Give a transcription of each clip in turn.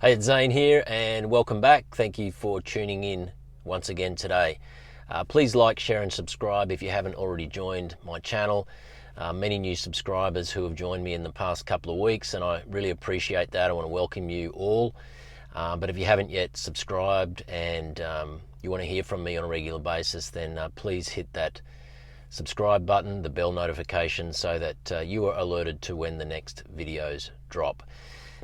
Hey, it's Zane here, and welcome back. Thank you for tuning in once again today. Please like, share, and subscribe if you haven't already joined my channel. Many new subscribers who have joined me in the past couple of weeks, and I really appreciate that. I want to welcome you all. But if you haven't yet subscribed and you want to hear from me on a regular basis, then please hit that subscribe button, the bell notification, so that you are alerted to when the next videos drop.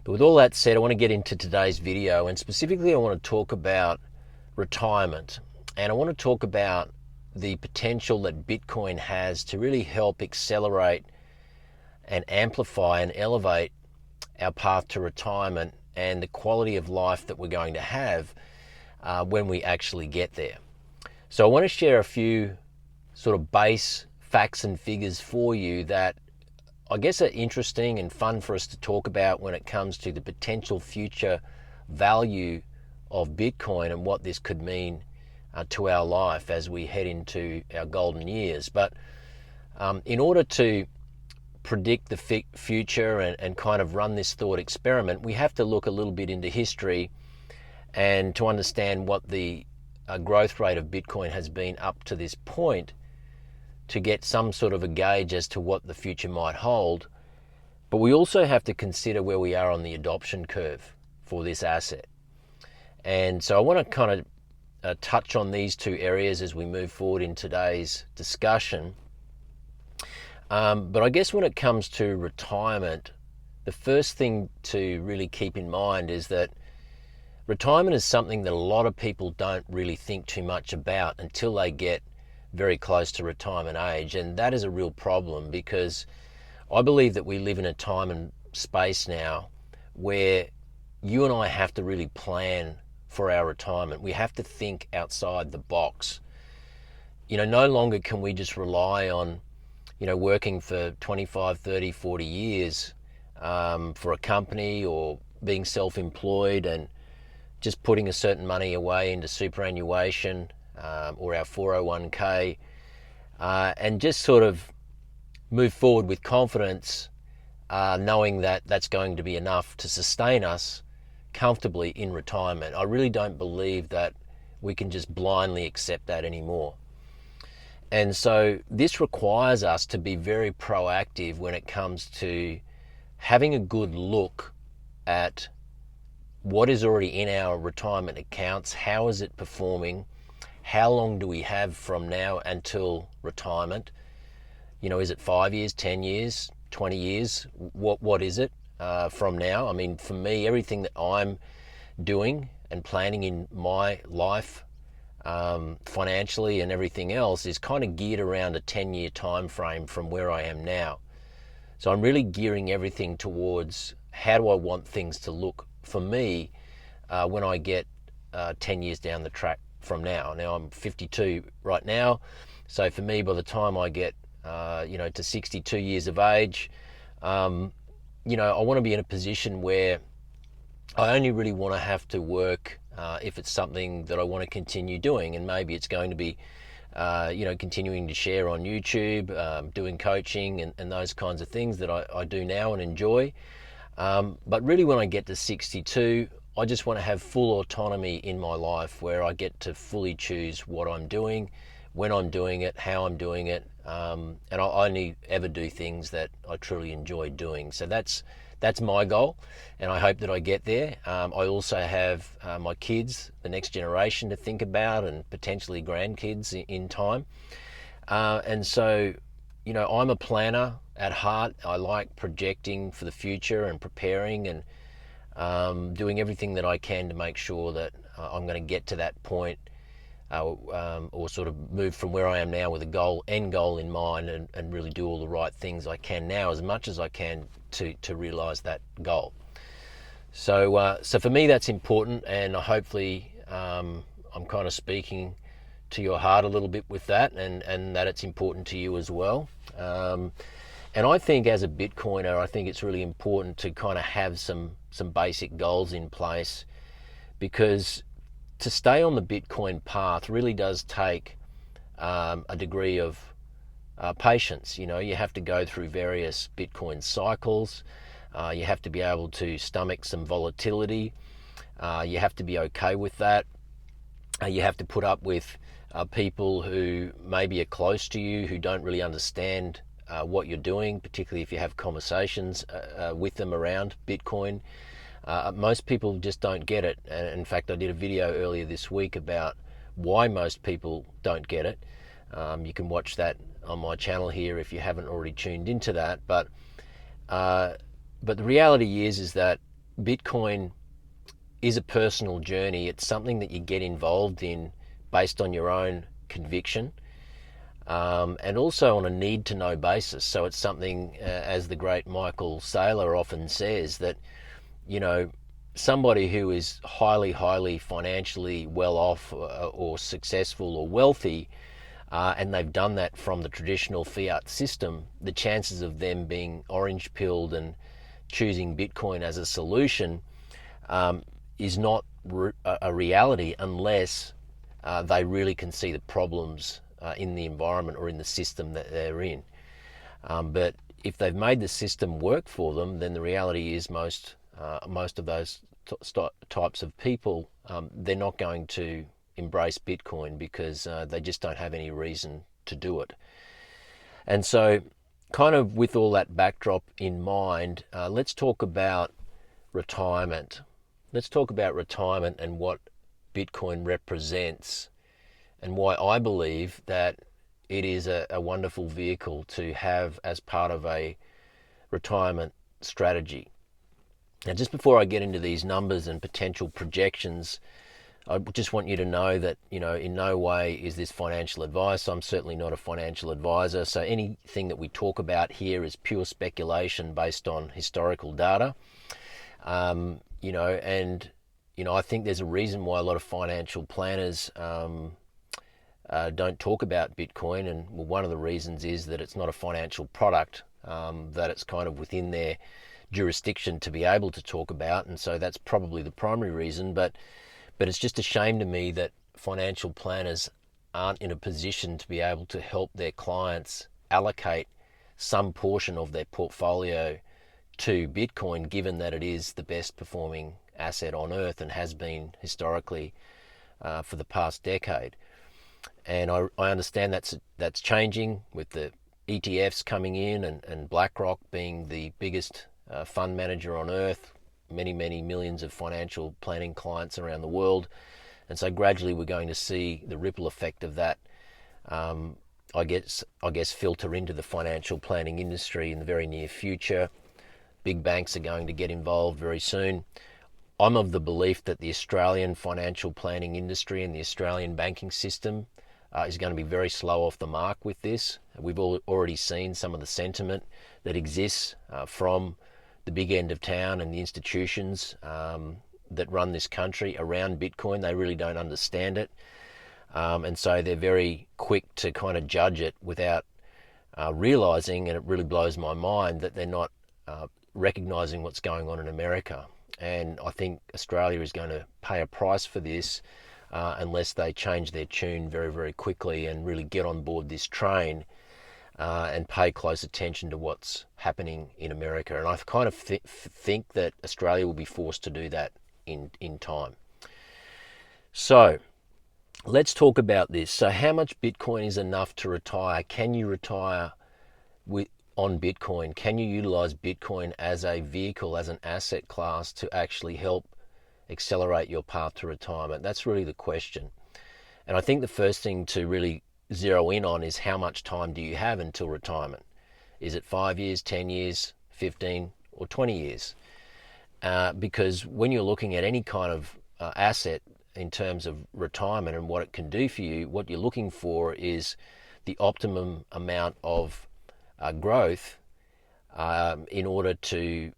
But with all that said, I want to get into today's video, and specifically I want to talk about retirement, and I want to talk about the potential that Bitcoin has to really help accelerate and amplify and elevate our path to retirement and the quality of life that we're going to have when we actually get there. So I want to share a few sort of base facts and figures for you that I guess are interesting and fun for us to talk about when it comes to the potential future value of Bitcoin and what this could mean to our life as we head into our golden years. But in order to predict the future and kind of run this thought experiment, we have to look a little bit into history and to understand what the growth rate of Bitcoin has been up to this point, to get some sort of a gauge as to what the future might hold. But we also have to consider where we are on the adoption curve for this asset. And so I want to kind of touch on these two areas as we move forward in today's discussion. But I guess when it comes to retirement, the first thing to really keep in mind is that retirement is something that a lot of people don't really think too much about until they get very close to retirement age. And that is a real problem, because I believe that we live in a time and space now where you and I have to really plan for our retirement. We have to think outside the box. No longer can we just rely on, working for 25, 30, 40 years for a company, or being self-employed and just putting a certain money away into superannuation or our 401k, and just sort of move forward with confidence, knowing that that's going to be enough to sustain us comfortably in retirement. I really don't believe that we can just blindly accept that anymore. And so this requires us to be very proactive when it comes to having a good look at what is already in our retirement accounts. How is it performing? How long do we have from now until retirement? Is it 5 years, 10 years, 20 years? What is it from now? I mean, for me, everything that I'm doing and planning in my life, financially and everything else, is kind of geared around a 10-year time frame from where I am now. So I'm really gearing everything towards how do I want things to look for me when I get 10 years down the track from now. Now I'm 52 right now, so for me, by the time I get to 62 years of age, I want to be in a position where I only really want to have to work if it's something that I want to continue doing, and maybe it's going to be continuing to share on YouTube, doing coaching and those kinds of things that I do now and enjoy. But really, when I get to 62, I just want to have full autonomy in my life, where I get to fully choose what I'm doing, when I'm doing it, how I'm doing it, and I only ever do things that I truly enjoy doing. So that's my goal, and I hope that I get there. I also have my kids, the next generation, to think about, and potentially grandkids in time. And so, I'm a planner at heart. I like projecting for the future and preparing and doing everything that I can to make sure that I'm going to get to that point, or sort of move from where I am now with a end goal in mind, and really do all the right things I can now, as much as I can, to realize that goal. So for me, that's important, and hopefully I'm kind of speaking to your heart a little bit with that, and that it's important to you as well. And I think as a Bitcoiner, I think it's really important to kind of have some basic goals in place, because to stay on the Bitcoin path really does take a degree of patience. You have to go through various Bitcoin cycles. You have to be able to stomach some volatility. You have to be okay with that. You have to put up with people who maybe are close to you, who don't really understand what you're doing, particularly if you have conversations with them around Bitcoin. Most people just don't get it. And in fact, I did a video earlier this week about why most people don't get it. You can watch that on my channel here if you haven't already tuned into that. But the reality is that Bitcoin is a personal journey. It's something that you get involved in based on your own conviction, and also on a need-to-know basis. So it's something, as the great Michael Saylor often says, that, you know, somebody who is highly financially well off or successful or wealthy, and they've done that from the traditional fiat system, the chances of them being orange-pilled and choosing Bitcoin as a solution is not a reality unless they really can see the problems in the environment or in the system that they're in. But if they've made the system work for them, then the reality is most of those types of people, they're not going to embrace Bitcoin because they just don't have any reason to do it. And so, kind of with all that backdrop in mind, let's talk about retirement. Let's talk about retirement and what Bitcoin represents, and why I believe that it is a wonderful vehicle to have as part of a retirement strategy. Now, just before I get into these numbers and potential projections, I just want you to know that, you know, in no way is this financial advice. I'm certainly not a financial advisor, so anything that we talk about here is pure speculation based on historical data. You know, and, you know, I think there's a reason why a lot of financial planners don't talk about Bitcoin, and well, one of the reasons is that it's not a financial product, that it's kind of within their jurisdiction to be able to talk about, and so that's probably the primary reason. But it's just a shame to me that financial planners aren't in a position to be able to help their clients allocate some portion of their portfolio to Bitcoin, given that it is the best performing asset on earth and has been historically for the past decade. And I understand that's changing with the ETFs coming in, and BlackRock being the biggest fund manager on earth, many millions of financial planning clients around the world. And so gradually we're going to see the ripple effect of that, I guess filter into the financial planning industry in the very near future. Big banks are going to get involved very soon. I'm of the belief that the Australian financial planning industry and the Australian banking system is going to be very slow off the mark with this. We've already seen some of the sentiment that exists from the big end of town and the institutions that run this country around Bitcoin. They really don't understand it. And so they're very quick to kind of judge it without realizing, and it really blows my mind, that they're not recognizing what's going on in America. And I think Australia is going to pay a price for this unless they change their tune very quickly and really get on board this train and pay close attention to what's happening in America. And I kind of think that Australia will be forced to do that in time. So let's talk about this. So how much Bitcoin is enough to retire? Can you retire on Bitcoin? Can you utilize Bitcoin as a vehicle, as an asset class, to actually help accelerate your path to retirement? That's really the question. And I think the first thing to really zero in on is how much time do you have until retirement? Is it 5 years, 10 years, 15 or 20 years? Because when you're looking at any kind of asset in terms of retirement and what it can do for you, what you're looking for is the optimum amount of growth in order to,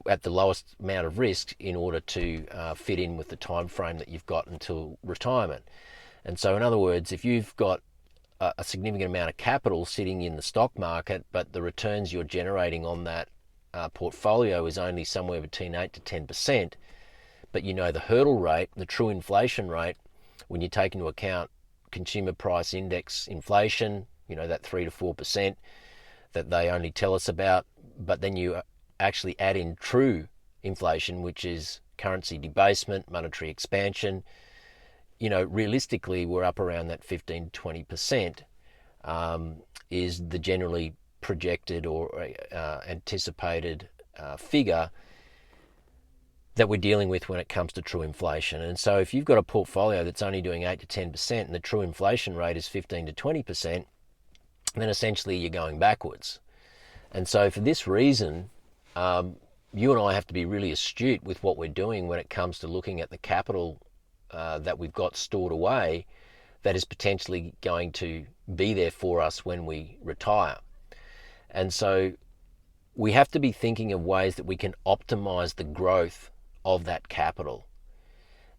at the lowest amount of risk, in order to fit in with the time frame that you've got until retirement. And so in other words, if you've got a significant amount of capital sitting in the stock market, but the returns you're generating on that portfolio is only somewhere between 8 to 10%, but you know the hurdle rate, the true inflation rate, when you take into account consumer price index inflation, you know, that 3 to 4% that they only tell us about, but then you actually add in true inflation, which is currency debasement, monetary expansion, realistically, we're up around that 15 to 20% is the generally projected or anticipated figure that we're dealing with when it comes to true inflation. And so if you've got a portfolio that's only doing 8 to 10% and the true inflation rate is 15 to 20%, then essentially you're going backwards. And so for this reason, you and I have to be really astute with what we're doing when it comes to looking at the capital that we've got stored away that is potentially going to be there for us when we retire. And so we have to be thinking of ways that we can optimize the growth of that capital.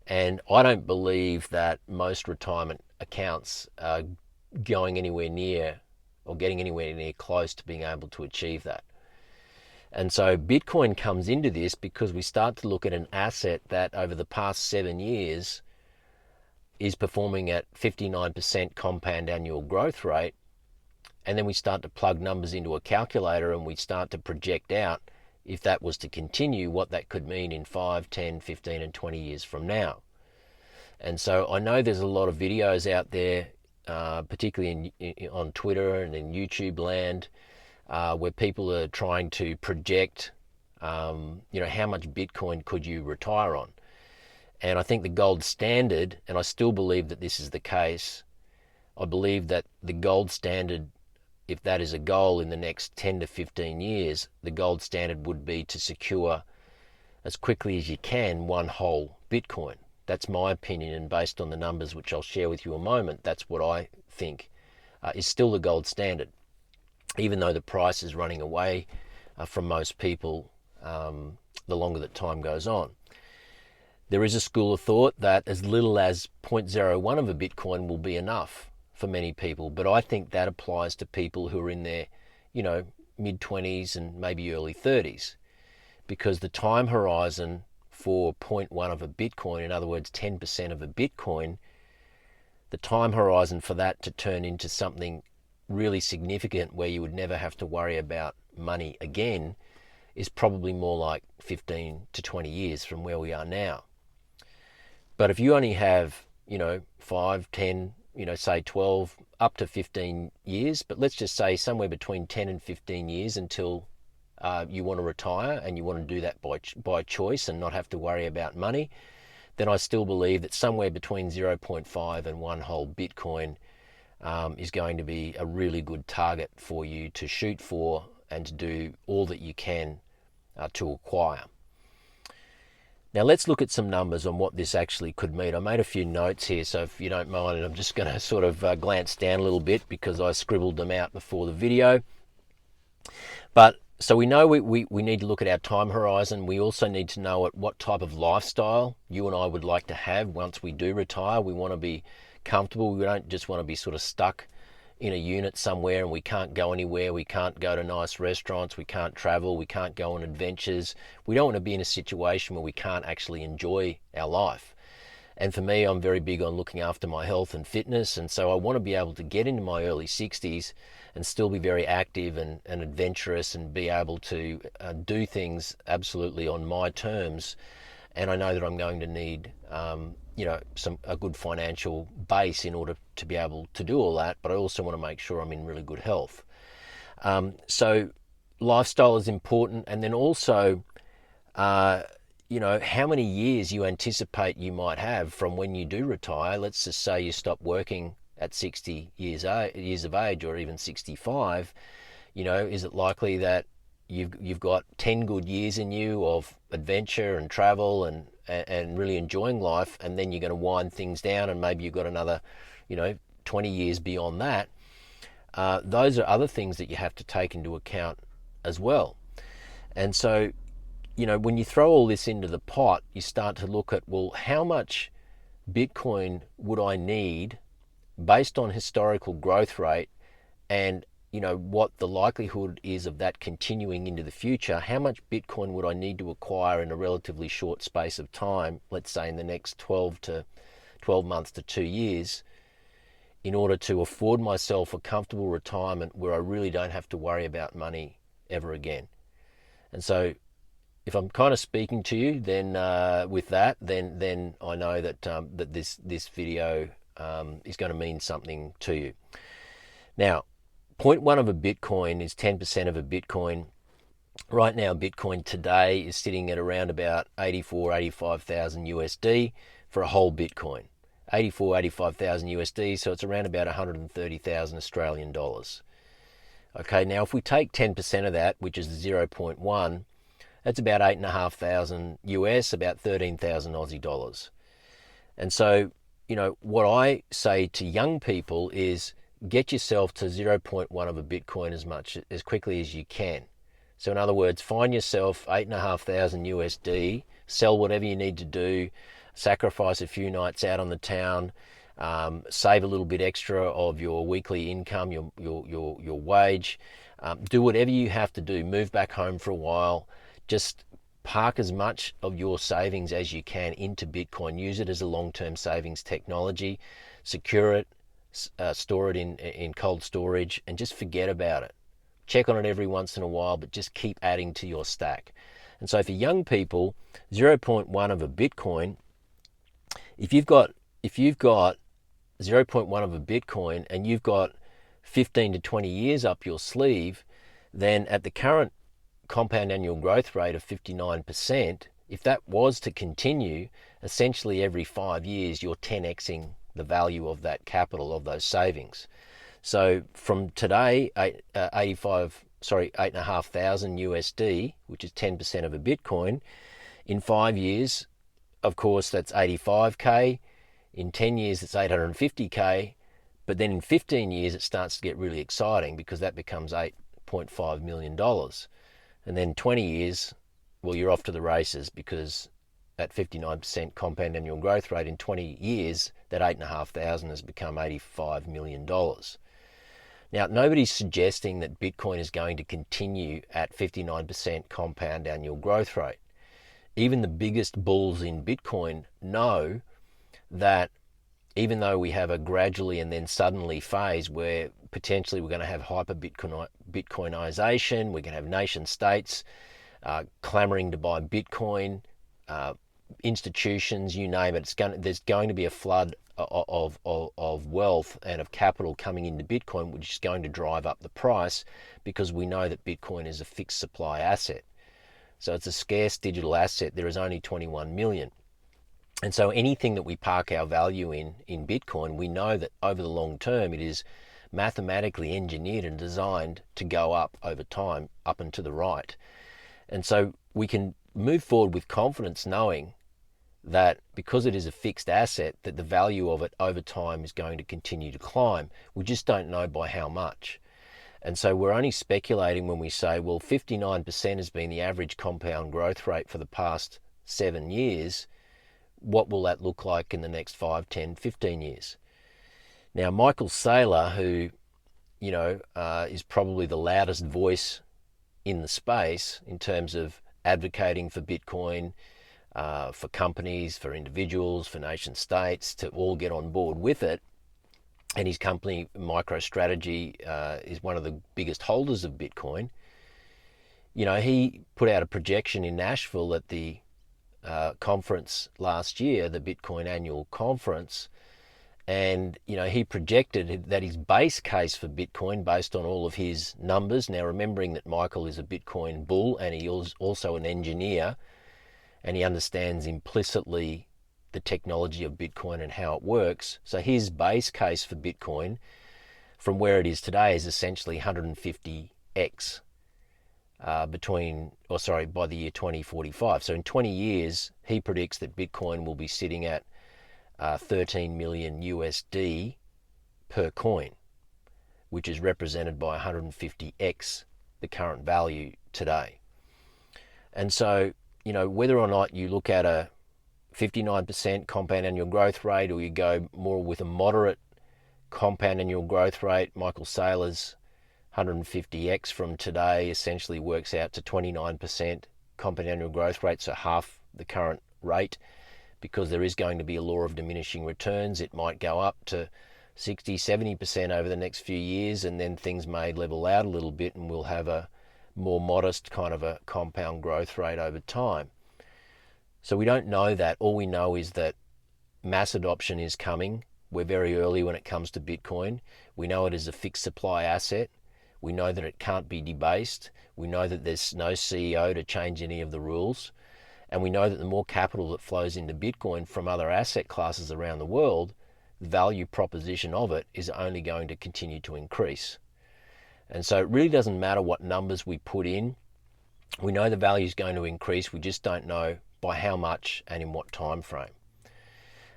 And I don't believe that most retirement accounts are going anywhere near or getting anywhere near close to being able to achieve that. And so Bitcoin comes into this because we start to look at an asset that over the past 7 years is performing at 59% compound annual growth rate. And then we start to plug numbers into a calculator and we start to project out, if that was to continue, what that could mean in 5, 10, 15 and 20 years from now. And so I know there's a lot of videos out there, particularly on Twitter and in YouTube land, where people are trying to project, how much Bitcoin could you retire on. And I think the gold standard, and I still believe that this is the case, I believe that the gold standard, if that is a goal in the next 10 to 15 years, the gold standard would be to secure as quickly as you can one whole Bitcoin. That's my opinion, and based on the numbers which I'll share with you in a moment, that's what I think is still the gold standard, even though the price is running away from most people the longer that time goes on. There is a school of thought that as little as 0.01 of a Bitcoin will be enough for many people, but I think that applies to people who are in their, mid-20s and maybe early 30s, because the time horizon for 0.1 of a Bitcoin, in other words 10% of a Bitcoin, the time horizon for that to turn into something really significant where you would never have to worry about money again is probably more like 15 to 20 years from where we are now. But if you only have, 5, 10, say 12, up to 15 years, but let's just say somewhere between 10 and 15 years until you want to retire and you want to do that by choice and not have to worry about money, then I still believe that somewhere between 0.5 and one whole Bitcoin is going to be a really good target for you to shoot for and to do all that you can to acquire. Now let's look at some numbers on what this actually could mean. I made a few notes here, so if you don't mind, I'm just going to sort of glance down a little bit because I scribbled them out before the video. But so we know we need to look at our time horizon. We also need to know at what type of lifestyle you and I would like to have once we do retire. We want to be comfortable. We don't just want to be sort of stuck in a unit somewhere and we can't go anywhere. We can't go to nice restaurants. We can't travel. We can't go on adventures. We don't want to be in a situation where we can't actually enjoy our life. And for me, I'm very big on looking after my health and fitness. And so I want to be able to get into my early 60s and still be very active and adventurous and be able to do things absolutely on my terms. And I know that I'm going to need, a good financial base in order to be able to do all that. But I also want to make sure I'm in really good health. So lifestyle is important. And then also, how many years you anticipate you might have from when you do retire. Let's just say you stop working at 60 years of age or even 65. Is it likely that you've got 10 good years in you of adventure and travel and really enjoying life, and then you're going to wind things down and maybe you've got another 20 years beyond that? Those are other things that you have to take into account as well. And so when you throw all this into the pot, you start to look at, well, how much Bitcoin would I need based on historical growth rate and what the likelihood is of that continuing into the future? How much Bitcoin would I need to acquire in a relatively short space of time, let's say in the next 12 months to 2 years, in order to afford myself a comfortable retirement where I really don't have to worry about money ever again? And so if I'm kind of speaking to you, then with that, then I know that that this video is going to mean something to you. Now, 0.1 of a Bitcoin is 10% of a Bitcoin. Right now, Bitcoin today is sitting at around about 85,000 USD for a whole Bitcoin. 85,000 USD, so it's around about 130,000 Australian dollars. Okay, now if we take 10% of that, which is the 0.1, that's about 8,500 US, about 13,000 Aussie dollars. And so, what I say to young people is get yourself to 0.1 of a Bitcoin as quickly as you can. So in other words, find yourself 8,500 USD, sell whatever you need to do, sacrifice a few nights out on the town, save a little bit extra of your weekly income, your wage, do whatever you have to do, move back home for a while, just park as much of your savings as you can into Bitcoin, use it as a long-term savings technology, secure it, store it in cold storage, and just forget about it. Check on it every once in a while, but just keep adding to your stack. And so for young people, 0.1 of a Bitcoin, if you've got 0.1 of a Bitcoin and you've got 15 to 20 years up your sleeve, then at the current compound annual growth rate of 59%, if that was to continue, essentially every 5 years you're 10xing the value of that capital, of those savings. So from today, 8,500 USD, which is 10% of a Bitcoin, in 5 years, of course, that's 85K. In 10 years, it's 850K. But then in 15 years, it starts to get really exciting because that becomes $8.5 million. And then 20 years, well, you're off to the races because at 59% compound annual growth rate in 20 years, that 8,500 has become $85 million. Now, nobody's suggesting that Bitcoin is going to continue at 59% compound annual growth rate. Even the biggest bulls in Bitcoin know that even though we have a gradually and then suddenly phase where potentially we're going to have hyper-Bitcoinization, we're going to have nation states clamoring to buy Bitcoin, institutions, you name it, there's going to be a flood of wealth and of capital coming into Bitcoin, which is going to drive up the price because we know that Bitcoin is a fixed supply asset. So it's a scarce digital asset. There is only 21 million. And so anything that we park our value in Bitcoin, we know that over the long term, it is mathematically engineered and designed to go up over time, up and to the right. And so we can move forward with confidence knowing that because it is a fixed asset, that the value of it over time is going to continue to climb. We just don't know by how much. And so we're only speculating when we say, well, 59% has been the average compound growth rate for the past 7 years. What will that look like in the next 5, 10, 15 years? Now, Michael Saylor, who, is probably the loudest voice in the space in terms of advocating for Bitcoin, for companies, for individuals, for nation states to all get on board with it. And his company, MicroStrategy, is one of the biggest holders of Bitcoin. He put out a projection in Nashville at the conference last year, the Bitcoin annual conference, and he projected that his base case for Bitcoin, based on all of his numbers, now remembering that Michael is a Bitcoin bull and he is also an engineer, and he understands implicitly the technology of Bitcoin and how it works. So his base case for Bitcoin from where it is today is essentially 150x by the year 2045. So in 20 years, he predicts that Bitcoin will be sitting at 13 million USD per coin, which is represented by 150x the current value today. And so, whether or not you look at a 59% compound annual growth rate, or you go more with a moderate compound annual growth rate, Michael Saylor's 150x from today essentially works out to 29% compound annual growth rate, so half the current rate. Because there is going to be a law of diminishing returns, it might go up to 60, 70% over the next few years, and then things may level out a little bit and we'll have a more modest kind of a compound growth rate over time. So we don't know that. All we know is that mass adoption is coming. We're very early when it comes to Bitcoin. We know it is a fixed supply asset. We know that it can't be debased. We know that there's no CEO to change any of the rules. And we know that the more capital that flows into Bitcoin from other asset classes around the world, the value proposition of it is only going to continue to increase. And so it really doesn't matter what numbers we put in. We know the value is going to increase. We just don't know by how much and in what time frame.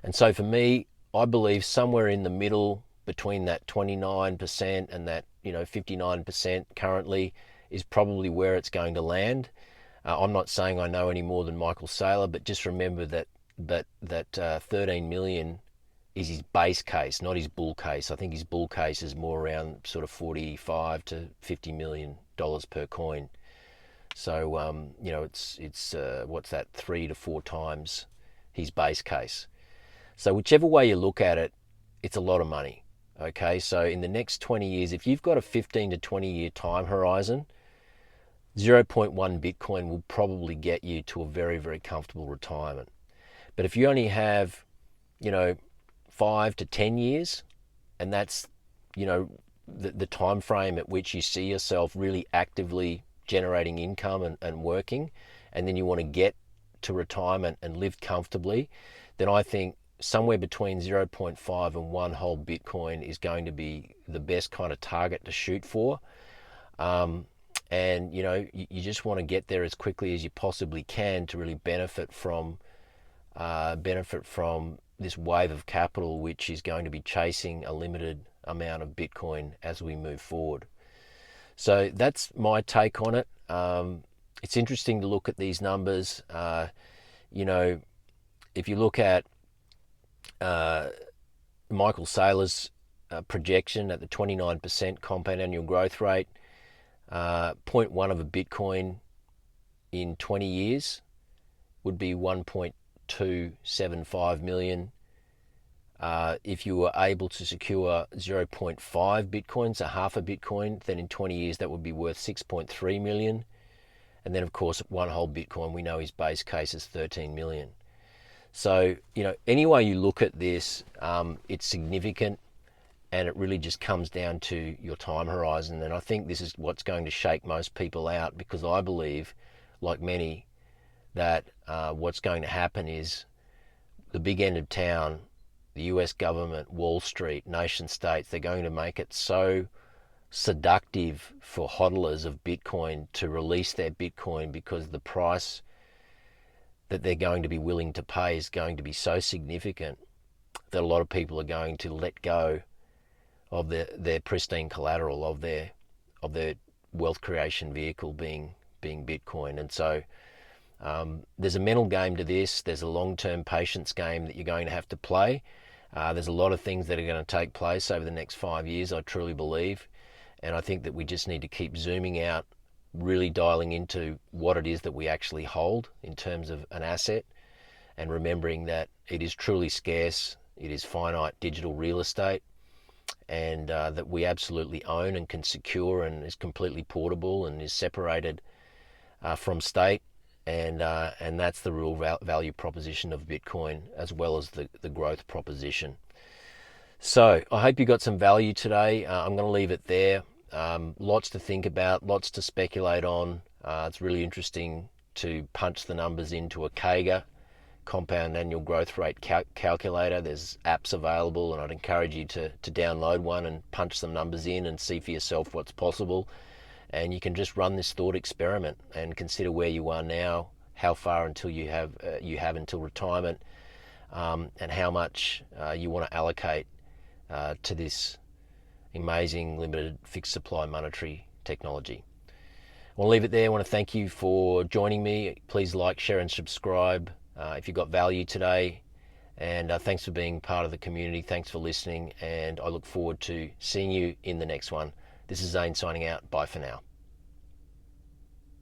And so for me, I believe somewhere in the middle between that 29% and that 59% currently is probably where it's going to land. I'm not saying I know any more than Michael Saylor, but just remember that 13 million is his base case, not his bull case. I think his bull case is more around sort of $45 to $50 million per coin. So it's what's that, 3 to 4 times his base case. So whichever way you look at it, it's a lot of money. Okay, so in the next 20 years, if you've got a 15 to 20 year time horizon, 0.1 Bitcoin will probably get you to a very, very comfortable retirement. But if you only have, 5 to 10 years, and that's, the time frame at which you see yourself really actively generating income and working, and then you want to get to retirement and live comfortably, then I think somewhere between 0.5 and 1 whole Bitcoin is going to be the best kind of target to shoot for. And you just want to get there as quickly as you possibly can to really benefit from this wave of capital, which is going to be chasing a limited amount of Bitcoin as we move forward. So that's my take on it. It's interesting to look at these numbers. If you look at Michael Saylor's projection at the 29% compound annual growth rate, 0.1 of a Bitcoin in 20 years would be 1.275 million. If you were able to secure 0.5 Bitcoins, a half a Bitcoin, then in 20 years that would be worth 6.3 million. And then of course 1 whole Bitcoin, we know his base case is 13 million. So, any way you look at this, it's significant. And it really just comes down to your time horizon. And I think this is what's going to shake most people out, because I believe, like many, that what's going to happen is the big end of town, the US government, Wall Street, nation states, they're going to make it so seductive for hodlers of Bitcoin to release their Bitcoin, because the price that they're going to be willing to pay is going to be so significant that a lot of people are going to let go of their pristine collateral, of their wealth creation vehicle being Bitcoin. And so there's a mental game to this. There's a long-term patience game that you're going to have to play. There's a lot of things that are going to take place over the next 5 years, I truly believe. And I think that we just need to keep zooming out, really dialing into what it is that we actually hold in terms of an asset, and remembering that it is truly scarce. It is finite digital real estate, and that we absolutely own and can secure, and is completely portable and is separated from state, and that's the real value proposition of Bitcoin, as well as the growth proposition. So I hope you got some value today. I'm going to leave it there. Lots to think about, lots to speculate on. It's really interesting to punch the numbers into a CAGR, compound annual growth rate calculator. There's apps available, and I'd encourage you to download one and punch some numbers in and see for yourself what's possible. And you can just run this thought experiment and consider where you are now, how far until you have until retirement, and how much you want to allocate to this amazing limited fixed supply monetary technology. I'll leave it there. I want to thank you for joining me. Please like, share and subscribe if you got value today, and thanks for being part of the community. Thanks for listening, and I look forward to seeing you in the next one. This is Zane signing out. Bye for now.